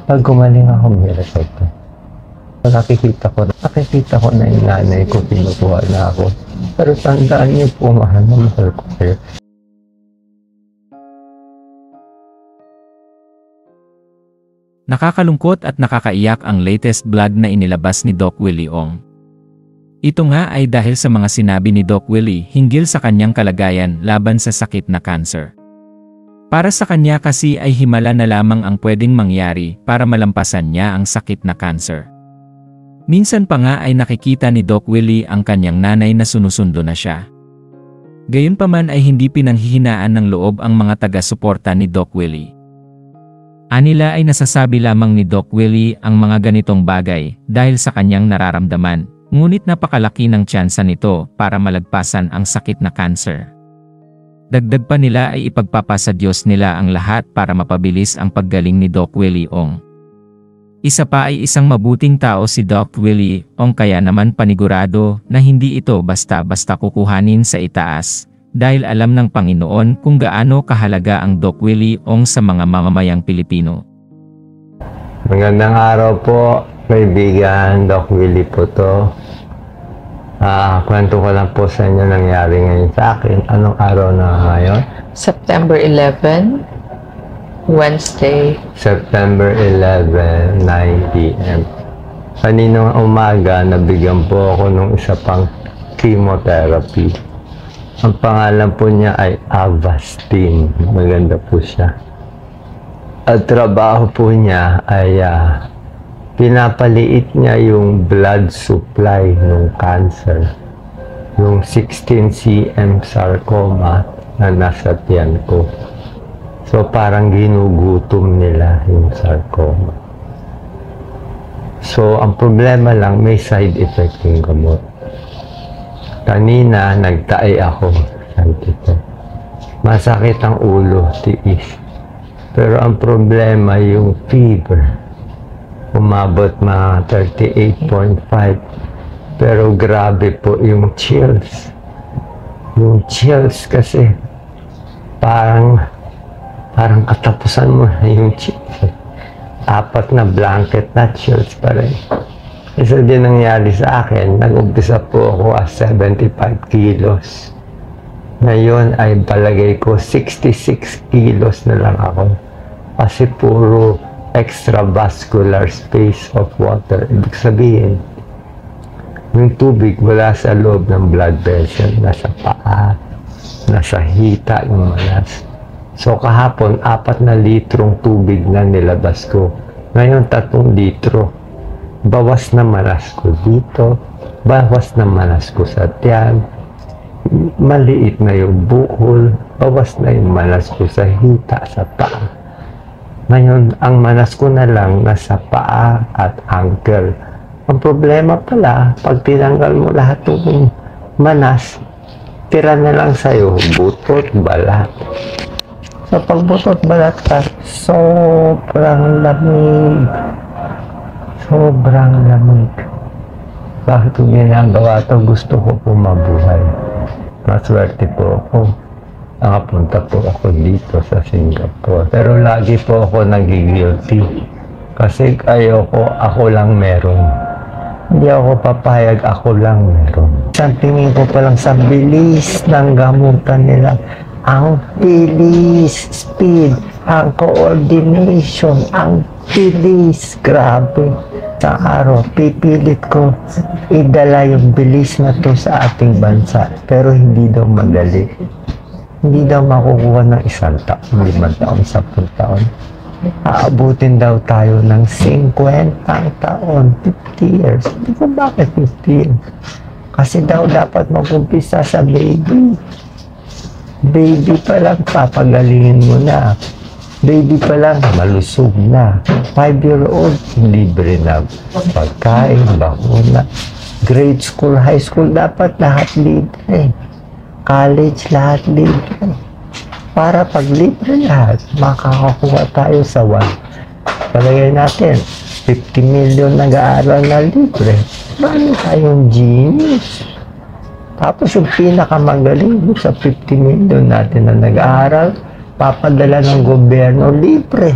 Pag gumaling ako, may reseta. Nakikita ko na yung nanay ko, pinukuha na ako. Pero tandaan niyo po, mahal na mahal ko kayo. Nakakalungkot at nakakaiyak ang latest vlog na inilabas ni Doc Willie Ong. Ito nga ay dahil sa mga sinabi ni Doc Willie hinggil sa kanyang kalagayan laban sa sakit na cancer. Para sa kanya kasi ay himala na lamang ang pwedeng mangyari para malampasan niya ang sakit na cancer. Minsan pa nga ay nakikita ni Doc Willie ang kanyang nanay na sinusundo na siya. Gayunpaman ay hindi pinanghihinaan ng loob ang mga taga-suporta ni Doc Willie. Anila ay nasasabi lamang ni Doc Willie ang mga ganitong bagay dahil sa kanyang nararamdaman, ngunit napakalaki ng tsansa nito para malagpasan ang sakit na cancer. Dagdag pa nila ay ipagpapasa Diyos nila ang lahat para mapabilis ang paggaling ni Doc Willie Ong. Isa pa ay isang mabuting tao si Doc Willie Ong kaya naman panigurado na hindi ito basta-basta kukuhanin sa itaas dahil alam ng Panginoon kung gaano kahalaga ang Doc Willie Ong sa mga mamamayang Pilipino. Magandang araw po, kaibigan. Doc Willie po to. Kwento ko lang po sa inyo nangyari ngayon sa akin. Anong araw na ngayon? September 11, Wednesday. September 11, 9 p.m. Kaninang umaga, nabigyan po ako ng isa pang chemotherapy. Ang pangalan po niya ay Avastin. Maganda po siya. At trabaho po niya ay pinapaliit niya yung blood supply ng cancer. Yung 16 cm sarcoma na nasa tiyan ko. So parang ginugutom nila yung sarcoma. So ang problema lang, may side effect yung gamot. Kanina nagtae ako. Masakit ang ulo, tiis. Pero ang problema yung fever. Umabot mga 38.5. Pero grabe po yung chills. Yung chills kasi parang katapusan mo na yung chills. 4 na blanket na chills pa rin. Isa din nangyari sa akin, nag-umpisa po ako as 75 kilos. Ngayon ay palagay ko 66 kilos na lang ako. Kasi puro extravascular space of water. Ibig sabihin, yung tubig wala sa loob ng blood vessel, nasa paa, nasa hita yung manas. So kahapon, 4 na litrong tubig na nilabas ko. Ngayon, 3 litro. Bawas na manas ko dito, bawas na manas ko sa tiyan, maliit na yung bukol, bawas na yung manas ko sa hita, sa paa. Ngayon, ang manas ko na lang nasa paa at ankle. Ang problema pala, pag tinanggal mo lahat ng manas, tira na lang sa'yo, butot, balat. So, pag butot, balat ka, sobrang lamig. Sobrang lamig. Bakit ko ginagawa ito? Gusto ko po mabuhay. Maswerte po ako. Nakapunta po ako dito sa Singapore. Pero lagi po ako nagigilty. Kasi ayoko, ako lang meron. Hindi ako papayag, ako lang meron. Isang tingin ko pa lang sa bilis ng gamutan nila. Ang bilis, speed, ang coordination, ang bilis, grabe. Sa araw, pipilit ko idala yung bilis na to sa ating bansa. Pero hindi daw madali. Hindi daw makukuha ng 1 taon, 5 taon, 10 taon. Aabutin daw tayo ng 50 taon, 50 years. Hindi ko bakit 50 years. Kasi daw dapat mag-umpisa sa baby. Baby pa lang, papagalingin mo na. Baby pa lang, malusog na. 5-year-old, libre na pagkain, bakuna. Grade school, high school, dapat lahat libre. College, lahat libre. Para pag libre lahat, makakakuha tayo sa 1. Palagay natin, 50 million nag-aaral na libre. Marami tayong genius. Tapos yung pinakamagaling sa 50 million natin na nag-aaral, papadala ng gobyerno libre.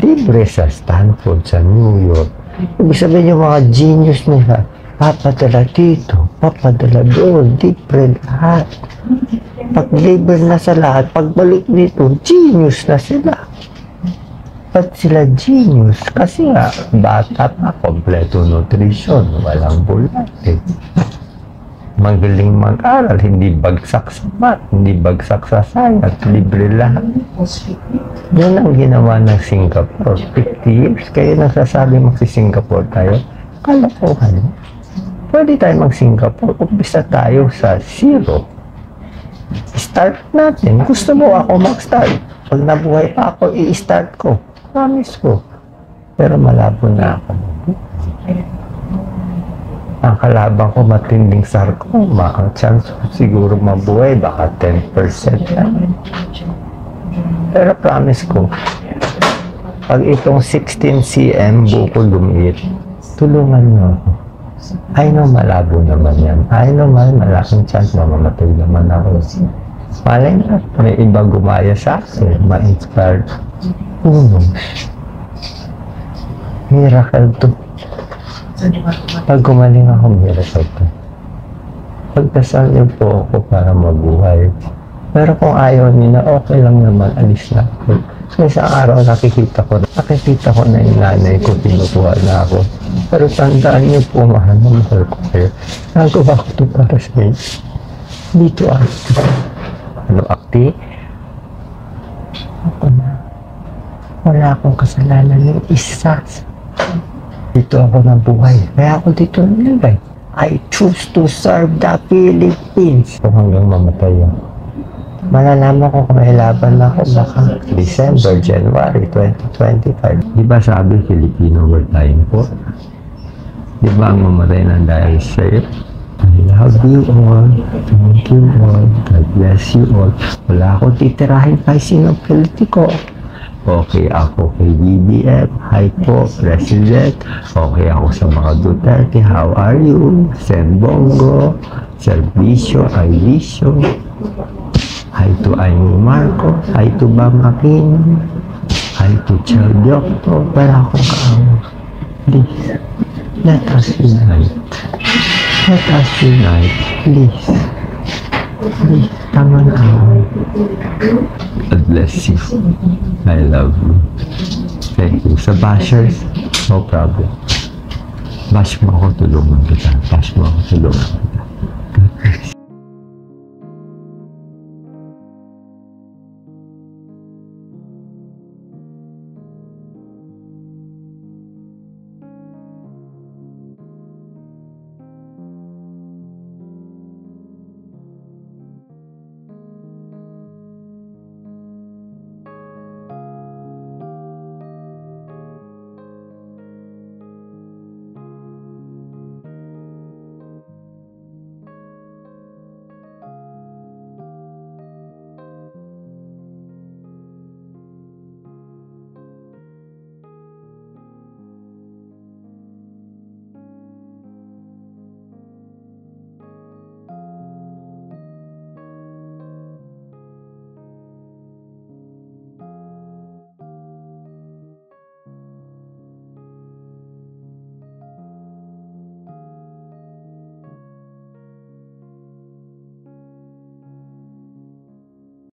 libre sa Stanford, sa New York. Ibig sabihin yung mga genius nila, papadala dito, papadala doon, libre lahat. Pag libre na sa lahat, pagbalik dito, genius na sila. Ba't sila genius? Kasi nga, bata pa, kompleto nutrition, walang bulat eh. Magaling mag-aral, hindi bagsak sa math, hindi bagsak sa science, libre lahat. Yan ang ginawa ng Singapore. 50 years, kayo nagsasabi magsi-Singapore tayo. Kalokohan. Pwede tayo mag-Singapore, umpisa tayo sa zero. Start natin. Gusto mo ako mag-start. Pag nabuhay pa ako, i-start ko. Promise ko. Pero malabo na ako. Ang kalaban ko matinding sarcoma. Ang chance ko siguro mabuhay baka 10% lang. Pero promise ko, pag itong 16 cm buko lumiit, tulungan niyo ako. I know malabo naman yan. I know malaking chance mamamatay naman ako. Malay na, may iba gumaya sa akin, ma-inspired. Who knows? Miracle to. Pag gumaling ako, miracle to. Pagdasal niyo po ako para mabuhay. Pero kung ayaw niyo na, okay lang naman, alis na ako. So isang araw nakikita ko na yung nanay ko, pinukuha na ako. Pero tandaan niyo po, mahal na mahal ko kayo. Nagawa ko ito para sa inyo. Dito ako. Ano, akti? Ako na. Wala akong kasalanan ng isa. Dito ako nabuhay. Kaya ako dito nilagay. I choose to serve the Philippines. Kung hanggang mamatay ako. Malalaman ko kung may laban na ako baka December, January 2025. Di ba sabi Filipino were dying for? Di ba ang mamatay ng dahil sa'yo? I love you all. Thank you all. God bless you all. Wala akong titirahin kahit sinong politiko. Okay ako kay BBM. Hi po, President. Okay ako sa mga Duterte. How are you? Sen Bongo. Servisyo, Alicio. Hi to Amy Marco. Hi to Bam Aquino. Hi to Chel Diokto. Wala akong kaawa. Please, let us unite. Let us unite. Please. Please, tama na ako. God bless you. I love you. Thank you. Sa bashers, no problem. Bash mo ako, tulungan kita. Bash mo ako, tulungan kita. God bless you.